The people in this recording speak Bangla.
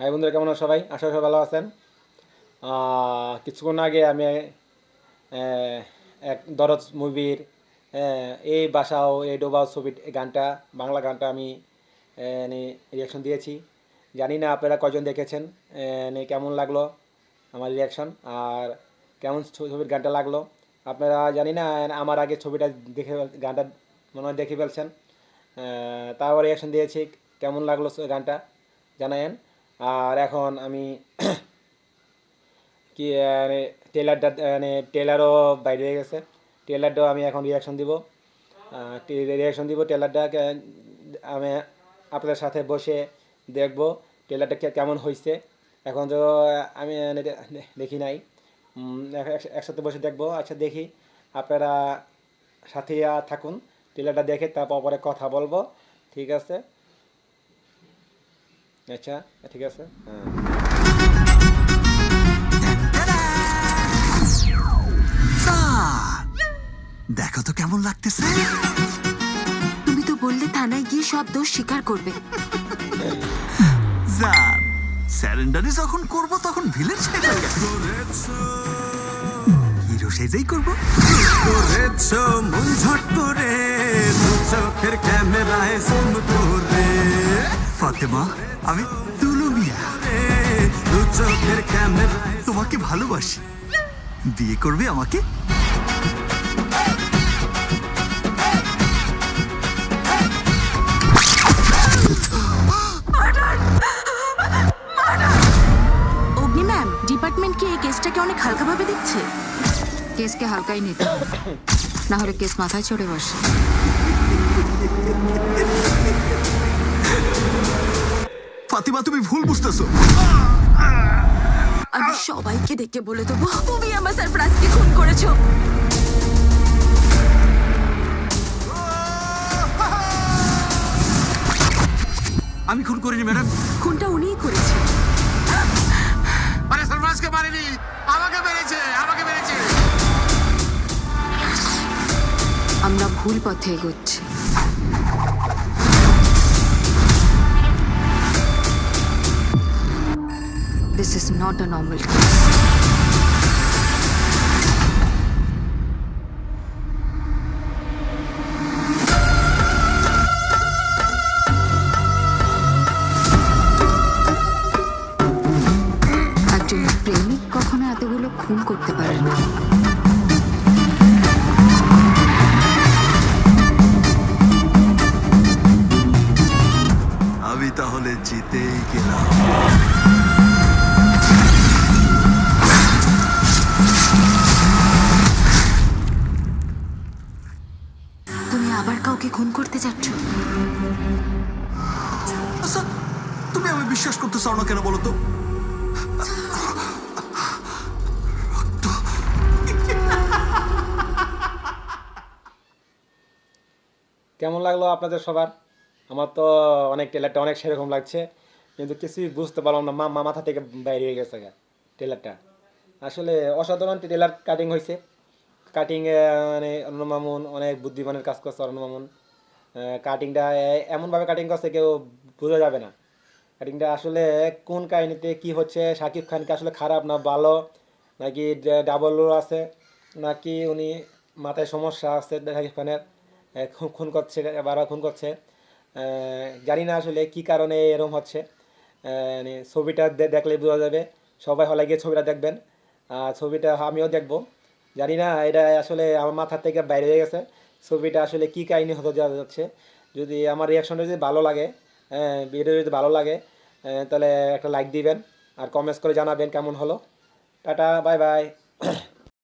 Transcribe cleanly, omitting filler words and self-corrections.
হাই বন্ধুরা, কেমন আছো সবাই? আশা করি সবাই ভালো আছেন। কিছুক্ষণ আগে আমি এক দরজ মুভির এই বাসাও এই ডোবাও ছবির গানটা, বাংলা গানটা আমি রিয়াকশন দিয়েছি। জানি না আপনারা কয়জন দেখেছেন, কেমন লাগলো আমার রিয়াকশন, আর কেমন ছবির গানটা লাগলো আপনারা জানি না। আমার আগে ছবিটা দেখে গানটা মনে হয় দেখে ফেলছেন, তারপর রিয়াকশন দিয়েছি। কেমন লাগলো গানটা জানায়েন। আর এখন আমি কি ট্রেলারটা ট্রেলারও বাইরে হয়ে গেছে, ট্রেলারটাও আমি এখন রিয়াকশন দিব। ট্রেলারটাকে আমি আপনাদের সাথে বসে দেখব ট্রেলারটা কেমন হয়েছে। এখন তো আমি দেখি নাই, একসাথে বসে দেখবো। আচ্ছা, দেখি, আপনারা সাথে থাকুন, ট্রেলারটা দেখে তারপর পরে কথা বলবো। ঠিক আছে? আচ্ছা, ঠিক আছে। হ্যাঁ, দেখো তো কেমন লাগতেছে। তুমি তো বললে থানায় গিয়ে সব দোষ স্বীকার করবে। স্যারেন্ডারি যখন করব তখন ভিলেন সেজে হিরো সেজেই করব। করেছো মন ঝট করে, দু চোখের ক্যামেরায় জুম করে। ফাতেমা, আমি তুলু মিয়া, দু চোখের ক্যামেরায় তোমাকে ভালোবাসি। বিয়ে করবে আমাকে? অগ্নি ম্যাম, ডিপার্টমেন্ট কি এই কেসটাকে অনেক হালকাভাবে দেখছে? কেসকে হালকাই নিতে হবে, না হলে কেস মাথায় চড়ে বসে। ফাতিমা, তুমি ভুল বুঝতেছো। আমি সবাইকে ডেকে বলে দেবো তুমি আমার সারপ্রাইজকে খুন করেছো। আমি খুন করিনি ম্যাডাম। খুনটা উনিই করেছে। আরে সরফরাজকে মারিনি, আমাকে মেরেছে, আমাকে মেরেছে। আমরা ভুল পথে এগোচ্ছি। This is not a normal case. একজন প্রেমিক কখনো এতগুলো খুন করতে পারে না। আমি তাহলে জিতেই গেলাম। তুমি আবার কাউকে খুন করতে যাচ্ছ? আচ্ছা, তুমি আমি বিশ্বাস করতে চাও না কেন বলো তো? কেমন লাগলো আপনাদের সবার? আমার তো ট্রেলারটা অনেক সেরকম লাগছে, কিন্তু কিছুই বুঝতে পারলাম না, মাথা থেকে বাইরে হয়ে গেছে ট্রেলারটা। আসলে অসাধারণ ট্রেলার কাটিং হয়েছে। কাটিংয়ে অরুণ মামুন অনেক বুদ্ধিমানের কাজ করছে। অরুণ মামুন কাটিংটা এমনভাবে কাটিং করছে কেউ বোঝা যাবে না। কাটিংটা আসলে কোন কাহিনীতে কি হচ্ছে, শাকিব খানকে আসলে খারাপ না ভালো, নাকি ডাবল রোল আছে, নাকি উনি মাথায় সমস্যা আছে শাকিব খানের, খুন করছে, বারবার খুন করছে। জানি না আসলে কি কারণে এরকম হচ্ছে। ছবিটা দেখলে বোঝা যাবে। সবাই হলে গিয়ে ছবিটা দেখবেন, ছবিটা আমিও দেখব। জানি না, এটা আসলে আমার মাথা থেকে বাইরে হয়ে গেছে। ছবিটা আসলে কী কাহিনী হতে যাচ্ছে। যদি আমার রিয়াকশনটা যদি ভালো লাগে, ভিডিও যদি ভালো লাগে, তাহলে একটা লাইক দিবেন আর কমেন্টস করে জানাবেন কেমন হলো। Tata, bye bye.